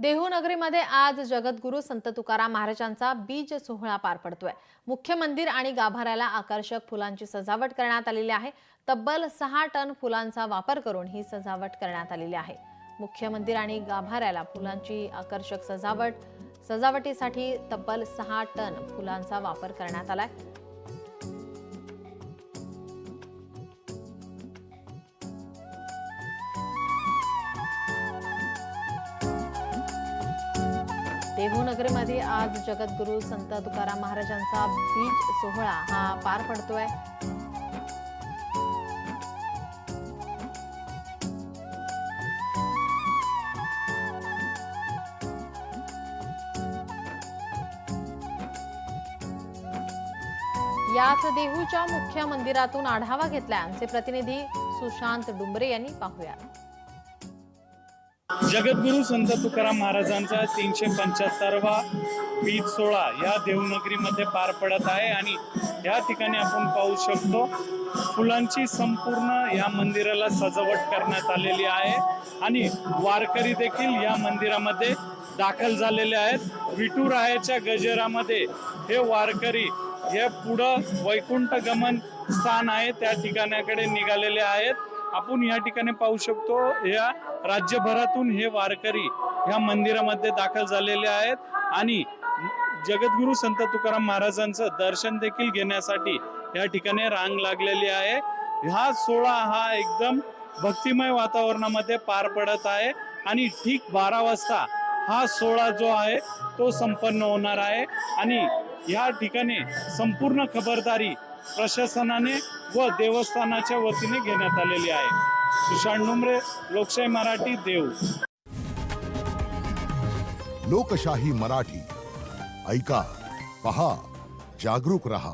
देहूनगरीमध्ये आज जगद्गुरू संत तुकाराम महाराजांचा बीज सोहळा पार पडतोय। मुख्य मंदिर आणि गाभाऱ्याला आकर्षक फुलांची सजावट करण्यात आलेली आहे। तब्बल 6 टन फुलांचा वापर करून ही सजावट करण्यात आलेली आहे। मुख्य मंदिर आणि गाभाऱ्याला फुलांची आकर्षक सजावटीसाठी तब्बल 6 टन फुलांचा वापर करण्यात आलाय। देहूनगरीमध्ये आज जगद्गुरू संत तुकाराम महाराजांचा बीज सोहळा हा पार पडतोय। याच देहूच्या मुख्य मंदिरातून आढावा घेतलाय आमचे प्रतिनिधी सुशांत डुंबरे यांनी। पाहूया। जगद्गुरू संत तुकाराम महाराजांचा 375वा बीज सोहळा या देवनगरीमध्ये पार पडत आहे आणि या ठिकाणी आपण पाहू शकतो फुलांची संपूर्ण या मंदिराला सजावट करण्यात आलेली आहे आणि वारकरी देखील या मंदिरामध्ये दाखल झालेले आहेत। विठुरायाच्या गजरामध्ये हे वारकरी हे पुढं वैकुंठ गमन स्थान आहे त्या ठिकाणाकडे निघालेले आहेत। आपण या ठिकाणी पाहू शकतो या राज्यभरातून हे वारकरी या मंदिरामध्ये दाखल झालेले आहेत आणि जगद्गुरू संत तुकाराम महाराजांचं दर्शन देखील घेण्यासाठी या ठिकाणी रांग लागलेली आहे। हा सोहळा हा एकदम भक्तिमय वातावरणामध्ये पार पडत आहे आणि ठीक 12 वाजता हा सोहळा जो आहे तो संपन्न होणार आहे आणि या ठिकाणी संपूर्ण खबरदारी प्रशासनाने व देवस्थानाच्या वतीने घेण्यात आलेली आहे। सुशांत डुंबरे, लोकशाही मराठी, देव। लोकशाही मराठी ऐका, पहा, जागरूक रहा।